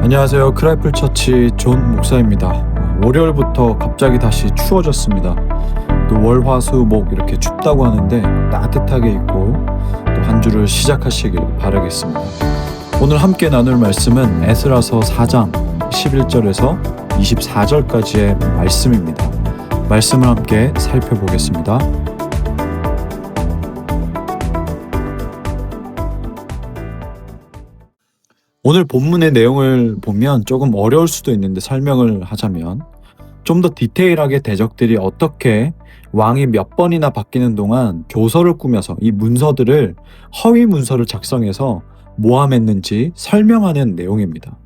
안녕하세요. 크라이플 처치 존 목사입니다. 월요일부터 갑자기 다시 추워졌습니다. 또 월, 화, 수, 목 이렇게 춥다고 하는데 따뜻하게 입고 또 한 주를 시작하시길 바라겠습니다. 오늘 함께 나눌 말씀은 에스라서 4장 11절에서 24절까지의 말씀입니다. 말씀을 함께 살펴보겠습니다. 오늘 본문의 내용을 보면 조금 어려울 수도 있는데 설명을 하자면 좀 더 디테일하게 대적들이 어떻게 왕이 몇 번이나 바뀌는 동안 교서를 꾸며서 이 문서들을 허위 문서를 작성해서 모함했는지 설명하는 내용입니다.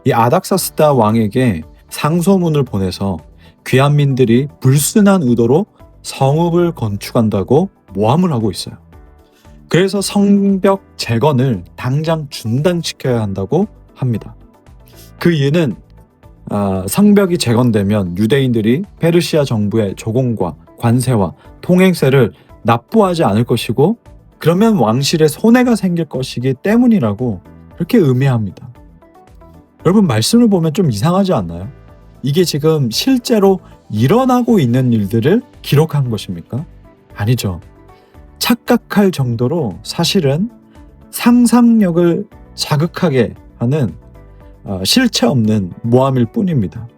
이 아닥사스다 왕에게 상소문을 보내서 귀환민들이 불순한 의도로 성읍을 건축한다고 모함을 하고 있어요. 그래서 성벽 재건을 당장 중단시켜야 한다고 합니다. 그 이유는 성벽이 재건되면 유대인들이 페르시아 정부의 조공과 관세와 통행세를 납부하지 않을 것이고 그러면 왕실에 손해가 생길 것이기 때문이라고 그렇게 의미합니다. 여러분, 말씀을 보면 좀 이상하지 않나요? 이게 지금 실제로 일어나고 있는 일들을 기록한 것입니까? 아니죠. 착각할 정도로 사실은 상상력을 자극하게 하는 실체 없는 모함일 뿐입니다.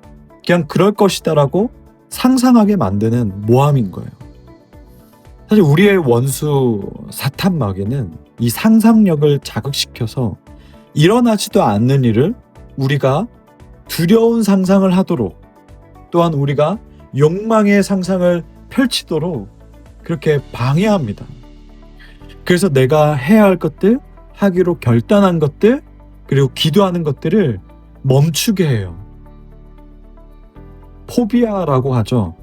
그냥 그럴 것이다라고 상상하게 만드는 모함인 거예요. 사실 우리의 원수 사탄 마귀는 이 상상력을 자극시켜서 일어나지도 않는 일을 우리가 두려운 상상을 하도록, 또한 우리가 욕망의 상상을 펼치도록 그렇게 방해합니다. 그래서 내가 해야 할 것들, 하기로 결단한 것들, 그리고 기도하는 것들을 멈추게 해요. 포비아라고 하죠.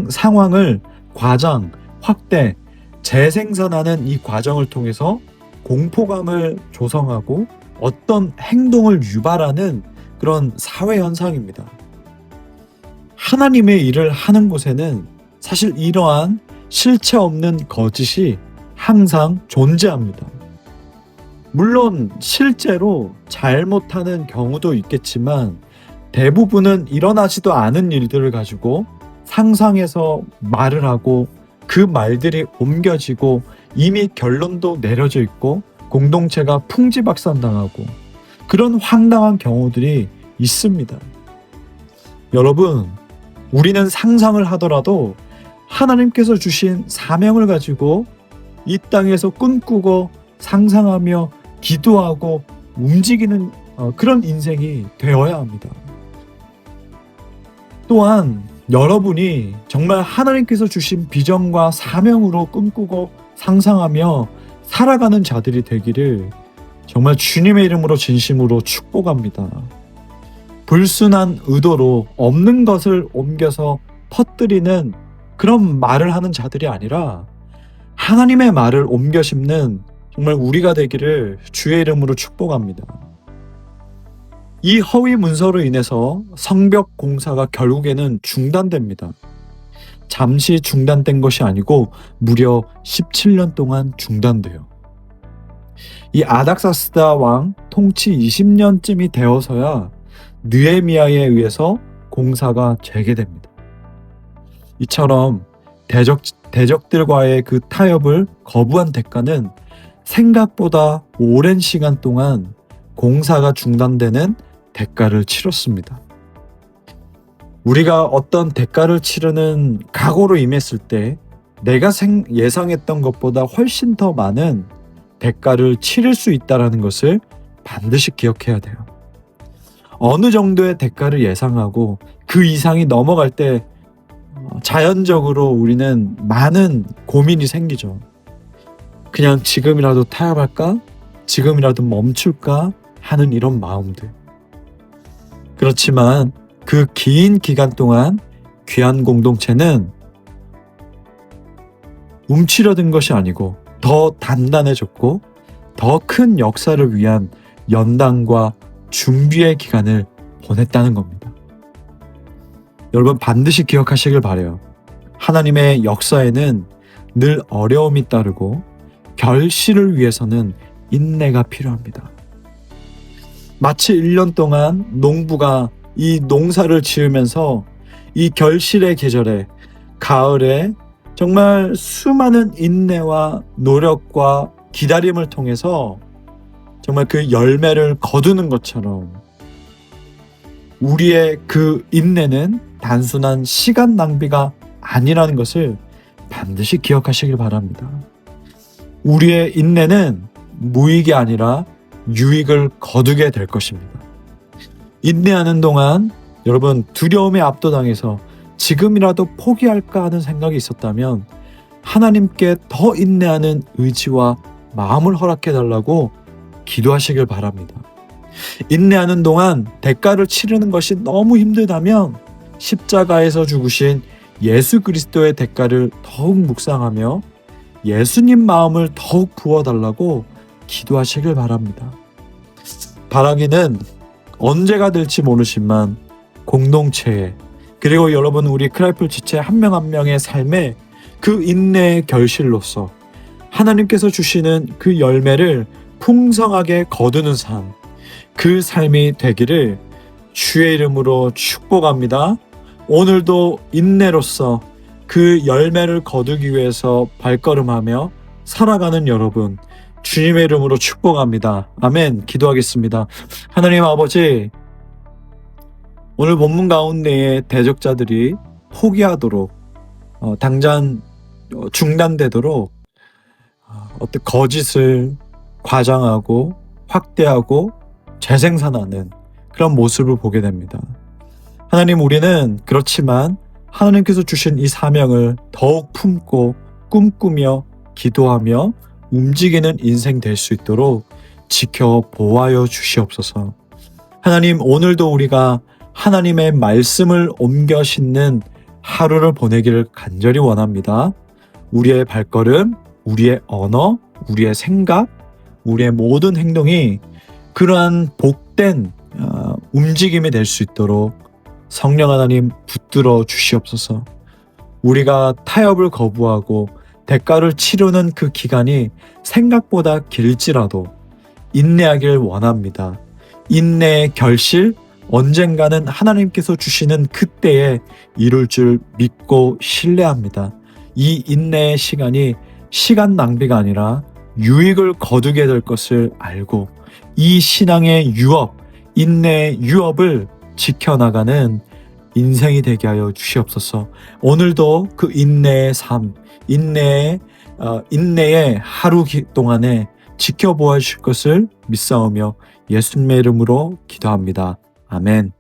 상황을 과장, 확대, 재생산하는 이 과정을 통해서 공포감을 조성하고 어떤 행동을 유발하는 그런 사회 현상입니다. 하나님의 일을 하는 곳에는 사실 이러한 실체 없는 거짓이 항상 존재합니다. 물론 실제로 잘못하는 경우도 있겠지만 대부분은 일어나지도 않은 일들을 가지고 상상해서 말을 하고 그 말들이 옮겨지고 이미 결론도 내려져 있고 공동체가 풍지박산당하고 그런 황당한 경우들이 있습니다. 여러분, 우리는 상상을 하더라도 하나님께서 주신 사명을 가지고 이 땅에서 꿈꾸고 상상하며 기도하고 움직이는 그런 인생이 되어야 합니다. 또한 여러분이 정말 하나님께서 주신 비전과 사명으로 꿈꾸고 상상하며 살아가는 자들이 되기를 정말 주님의 이름으로 진심으로 축복합니다. 불순한 의도로 없는 것을 옮겨서 퍼뜨리는 그런 말을 하는 자들이 아니라 하나님의 말을 옮겨 심는 정말 우리가 되기를 주의 이름으로 축복합니다. 이 허위 문서로 인해서 성벽 공사가 결국에는 중단됩니다. 잠시 중단된 것이 아니고 무려 17년 동안 중단돼요. 이 아닥사스다 왕 통치 20년쯤이 되어서야 느헤미야에 의해서 공사가 재개됩니다. 이처럼 대적들과의 그 타협을 거부한 대가는 생각보다 오랜 시간 동안 공사가 중단되는 대가를 치렀습니다. 우리가 어떤 대가를 치르는 각오로 임했을 때 내가 예상했던 것보다 훨씬 더 많은 대가를 치를 수 있다는 것을 반드시 기억해야 돼요. 어느 정도의 대가를 예상하고 그 이상이 넘어갈 때 자연적으로 우리는 많은 고민이 생기죠. 그냥 지금이라도 타협할까? 지금이라도 멈출까? 하는 이런 마음들. 그렇지만 그 긴 기간 동안 귀한 공동체는 움츠려든 것이 아니고 더 단단해졌고 더 큰 역사를 위한 연단과 준비의 기간을 보냈다는 겁니다. 여러분, 반드시 기억하시길 바라요. 하나님의 역사에는 늘 어려움이 따르고 결실을 위해서는 인내가 필요합니다. 마치 1년 동안 농부가 이 농사를 지으면서 이 결실의 계절에, 가을에 정말 수많은 인내와 노력과 기다림을 통해서 정말 그 열매를 거두는 것처럼 우리의 그 인내는 단순한 시간 낭비가 아니라는 것을 반드시 기억하시길 바랍니다. 우리의 인내는 무익이 아니라 유익을 거두게 될 것입니다. 인내하는 동안 여러분 두려움에 압도당해서 지금이라도 포기할까 하는 생각이 있었다면 하나님께 더 인내하는 의지와 마음을 허락해 달라고 기도하시길 바랍니다. 인내하는 동안 대가를 치르는 것이 너무 힘들다면 십자가에서 죽으신 예수 그리스도의 대가를 더욱 묵상하며 예수님 마음을 더욱 부어달라고 기도하시길 바랍니다. 바라기는 언제가 될지 모르지만 공동체에, 그리고 여러분 우리 크라이플 지체 한 명 한 명의 삶에 그 인내의 결실로서 하나님께서 주시는 그 열매를 풍성하게 거두는 삶, 그 삶이 되기를 주의 이름으로 축복합니다. 오늘도 인내로서 그 열매를 거두기 위해서 발걸음하며 살아가는 여러분, 주님의 이름으로 축복합니다. 아멘. 기도하겠습니다. 하나님 아버지, 오늘 본문 가운데에 대적자들이 포기하도록 당장 중단되도록 어떤 거짓을 과장하고 확대하고 재생산하는 그런 모습을 보게 됩니다. 하나님, 우리는 그렇지만 하나님께서 주신 이 사명을 더욱 품고 꿈꾸며 기도하며 움직이는 인생 될 수 있도록 지켜 보호하여 주시옵소서. 하나님, 오늘도 우리가 하나님의 말씀을 옮겨 신는 하루를 보내기를 간절히 원합니다. 우리의 발걸음, 우리의 언어, 우리의 생각, 우리의 모든 행동이 그러한 복된 움직임이 될 수 있도록 성령 하나님 붙들어 주시옵소서. 우리가 타협을 거부하고 대가를 치르는 그 기간이 생각보다 길지라도 인내하길 원합니다. 인내의 결실, 언젠가는 하나님께서 주시는 그때에 이룰 줄 믿고 신뢰합니다. 이 인내의 시간이 시간 낭비가 아니라 유익을 거두게 될 것을 알고 이 신앙의 유업, 인내의 유업을 지켜나가는 인생이 되게 하여 주시옵소서. 오늘도 그 인내의 삶, 인내의 하루 동안에 지켜보아 주실 것을 믿사오며 예수님의 이름으로 기도합니다. 아멘.